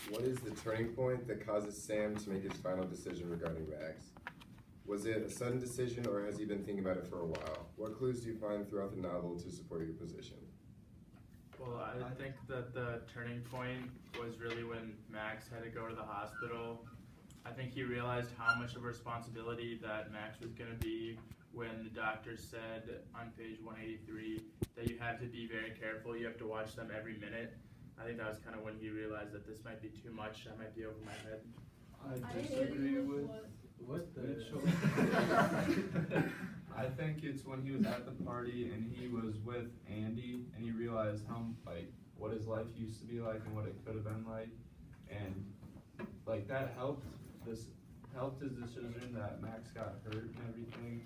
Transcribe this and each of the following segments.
What is the turning point that causes Sam to make his final decision regarding Max? Was it a sudden decision, or has he been thinking about it for a while? What clues do you find throughout the novel to support your position? Well, I think that the turning point was really when Max had to go to the hospital. I think he realized how much of a responsibility that Max was going to be when the doctor said on page 183 that you have to be very careful, you have to watch them every minute. I think that was kind of when he realized that this might be too much, I might be over my head. I disagree with Mitchell. I think it's when he was at the party and he was with Andy and he realized how what his life used to be like and what it could have been like, and that helped his decision that Max got hurt and everything.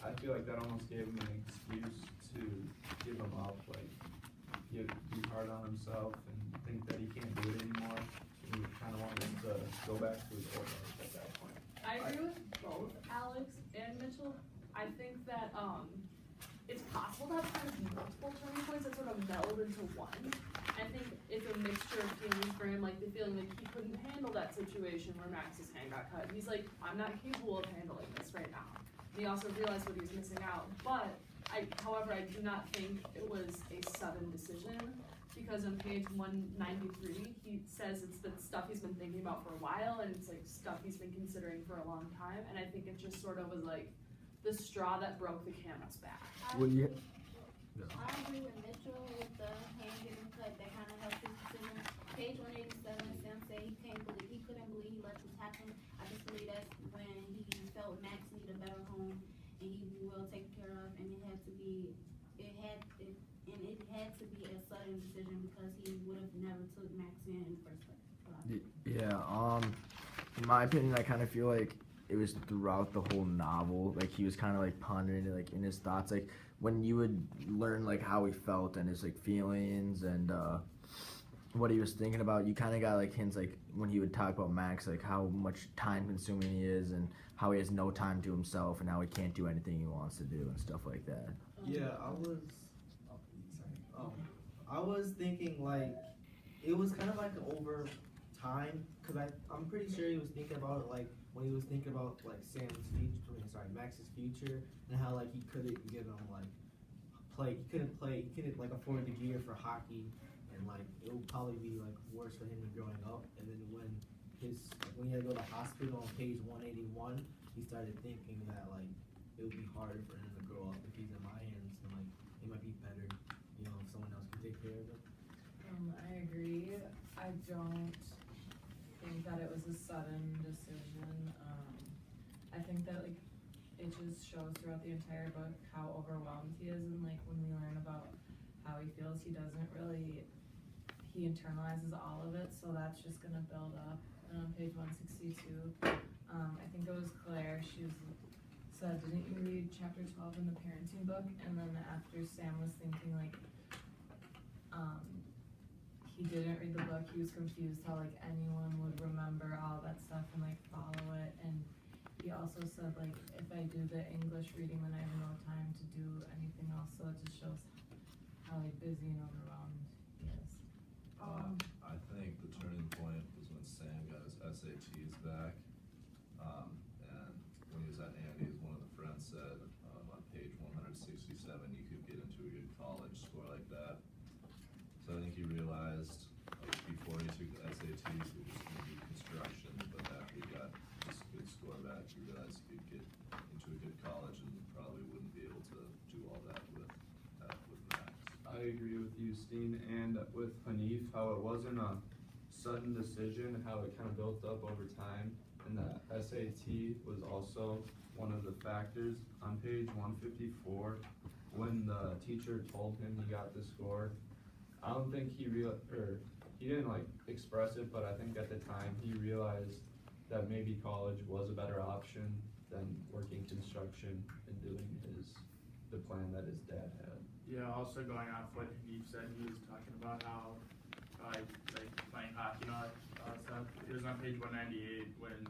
I feel like that almost gave him an excuse to give him up, be hard on himself and think that he can't do it anymore. He kind of wanted to go back to his old life at that point. I agree with both Alex and Mitchell. I think that it's possible to have kind of multiple turning points that sort of meld into one. I think it's a mixture of feelings for him, like the feeling like he couldn't handle that situation where Max's hand got cut. He's like, I'm not capable of handling this right now. And he also realized what he was missing out. But however, I do not think it was a sudden decision, because on page 193, he says it's the stuff he's been thinking about for a while, and it's like stuff he's been considering for a long time. And I think it just sort of was like the straw that broke the camel's back. I agree with Mitchell with the hand getting cut. That kind of helped his decision. Page 187, Sam said he couldn't believe he let this happen. I just believe that's when he felt Max needed a better home and he be well taken care of, and it had to be a sudden decision because he would have never took Max in the first place. Yeah. In my opinion, I kind of feel like it was throughout the whole novel. Like he was kind of pondering it, in his thoughts. When you would learn how he felt and his feelings and what he was thinking about, you kind of got hints when he would talk about Max, how much time consuming he is and how he has no time to himself and how he can't do anything he wants to do and stuff like that. Yeah, I was thinking it was kind of over time, because I'm pretty sure he was thinking about it when he was thinking about Max's future, and how he couldn't get him play. He couldn't afford the gear for hockey, and it would probably be worse for him growing up. And then when he had to go to the hospital on page 181, he started thinking that it would be harder for him to grow up if he's in my hands, and it might be better, if someone else can take care of him. I agree. I don't think that it was a sudden decision. I think that it just shows throughout the entire book how overwhelmed he is, and when we learn about how he feels, he internalizes all of it, so that's just gonna build up. And on page 162, I think it was Claire, she said, didn't you read chapter 12 in the parenting book? And then after Sam was thinking he didn't read the book, he was confused how anyone would remember all that stuff and follow it. And he also said if I do the English reading, then I have no time to do anything else. So it just shows how busy and overwhelmed he is. I think the turning point was when Sam got his SATs back, and when he was at Andy's, one of the friends said on page 167 you could get into a good college score like that. So I think he realized before he took the SATs he was just going to do construction, but after he got this good score back, he realized he could get into a good college and probably wouldn't be able to do all that with Max. I agree with you, Steen, and with Hanif, how it wasn't a sudden decision, how it kind of built up over time, and the SAT was also one of the factors. On page 154, when the teacher told him he got the score, I don't think he didn't express it, but I think at the time he realized that maybe college was a better option than working construction and doing the plan that his dad had. Yeah, also going off what Hanif said, he was talking about how playing hockey and all that stuff. It was on page 198 when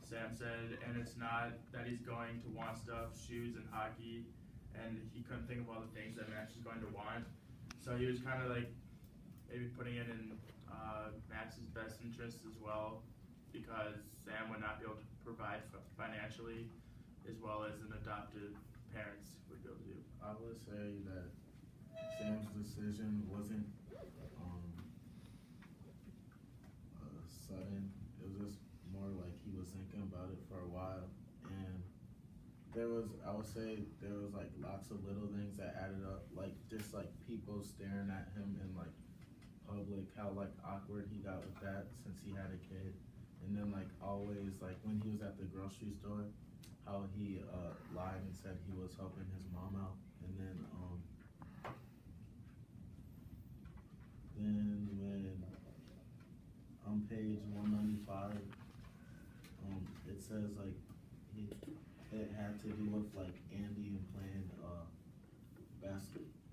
Sam said, and it's not that he's going to want stuff, shoes and hockey, and he couldn't think of all the things that Max was going to want. So he was kind of maybe putting it in Max's best interests as well, because Sam would not be able to provide financially as well as an adoptive parents would be able to do. I would say that Sam's decision wasn't sudden. It was just more like he was thinking about it for a while, and I would say there was like lots of little things that added up, like just like people staring at him in like public, how like awkward he got with that since he had a kid, and then like always like when he was at the grocery store, how he lied and said he was helping his mom out, and then when on page 195, it says like it had to do with like Andy and playing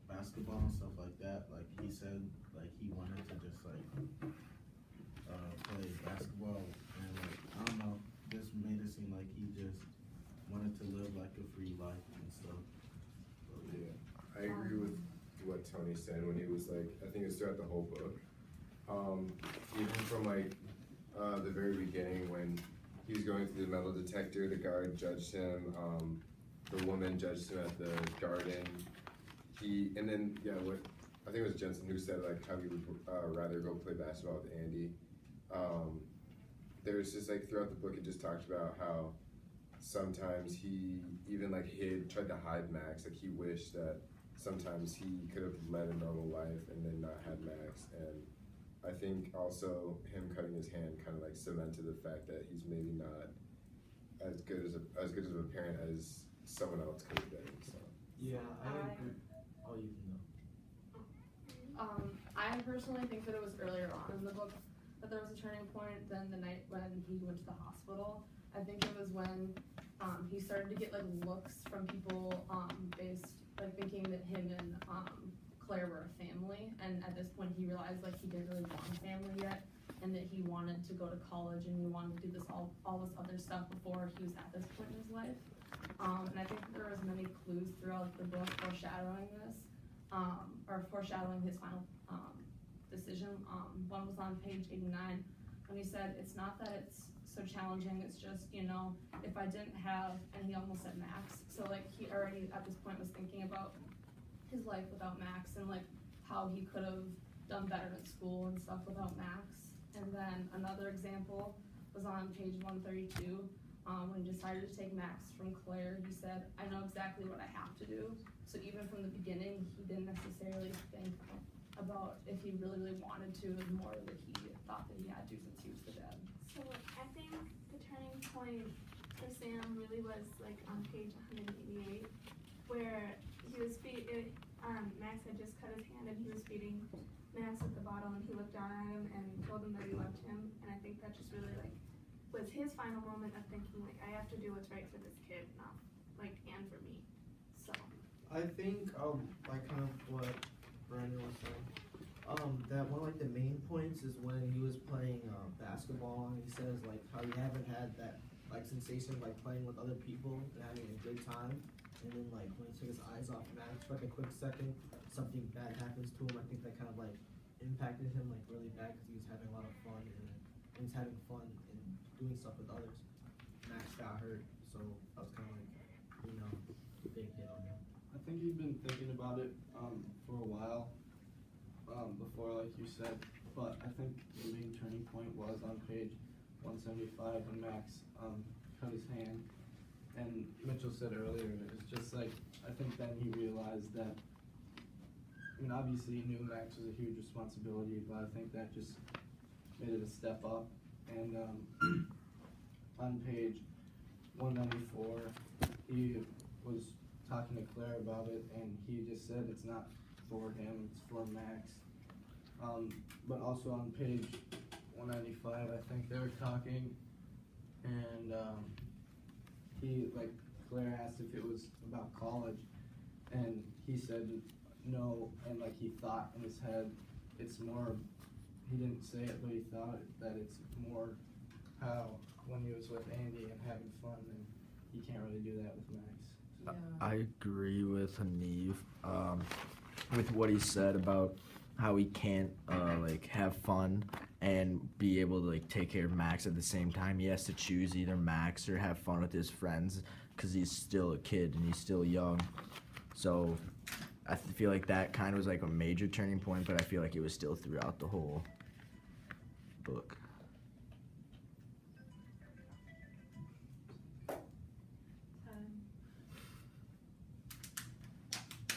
basketball and stuff like that. Like he said, like he wanted to just like play basketball, and like I don't know, just made it seem like he just wanted to live like a free life and stuff. So, Yeah, I agree with what Tony said when he was like, I think it's throughout the whole book. Even from like the very beginning when he was going through the metal detector, the guard judged him, the woman judged him at the garden. And then what I think it was Jensen who said like how he would rather go play basketball with Andy. There's just like throughout the book it just talked about how sometimes he even like tried to hide Max, like he wished that sometimes he could have led a normal life and then not had Max. And I think also him cutting his hand kind of like cemented the fact that he's maybe not as good as a parent as someone else could have been. So Yeah, I agree. Oh, you can go. I personally think that it was earlier on in the book that there was a turning point than the night when he went to the hospital. I think it was when he started to get like looks from people based like thinking that him and Claire were a family, and at this point he realized like he didn't really want a family yet, and that he wanted to go to college and he wanted to do this all this other stuff before he was at this point in his life. And I think there was many clues throughout the book foreshadowing this, or foreshadowing his final decision. One was on page 89 when he said, "It's not that it's so challenging, it's just, you know, if I didn't have," and he almost said Max. So like he already at this point was thinking about his life without Max and like how he could have done better in school and stuff without Max. And then another example was on page 132. When he decided to take Max from Claire, he said, "I know exactly what I have to do." So even from the beginning, he didn't necessarily think about if he really wanted to. It was more that he thought that he had to since he was the dad. So I think the turning point for Sam really was like on page 188, where he was Max had just cut his hand and he was feeding Max with the bottle, and he looked down at him and told him that he loved him. And I think that just really like was his final moment of thinking like, I have to do what's right for this kid, not like and for me. So I think like kind of what Brandon was saying. That one of like the main points is when he was playing basketball, and he says like how he haven't had that like sensation of like playing with other people and having a good time, and then like when he took his eyes off Max for like a quick second, something bad happens to him. I think that kind of like impacted him like really bad because he was having a lot of fun and he was having fun and doing stuff with others. Max got hurt, so that was kind of like, you know, a big hit on him. I think he'd been thinking about it for a while before, like you said, but I think the main turning point was on page 175 when Max cut his hand. And Mitchell said earlier, it's just like, I think then he realized that, I mean, obviously he knew Max was a huge responsibility, but I think that just made it a step up. And on page 194, he was talking to Claire about it, and he just said it's not for him, it's for Max. But also on page 195, I think they were talking, and Claire asked if it was about college, and he said no, and like he thought in his head, it's more, he didn't say it, but he thought that it's more how when he was with Andy and having fun, and he can't really do that with Max. I agree with Hanif with what he said about how he can't like have fun and be able to like take care of Max at the same time. He has to choose either Max or have fun with his friends because he's still a kid and he's still young. So I feel like that kind of was like a major turning point, but I feel like it was still throughout the whole book.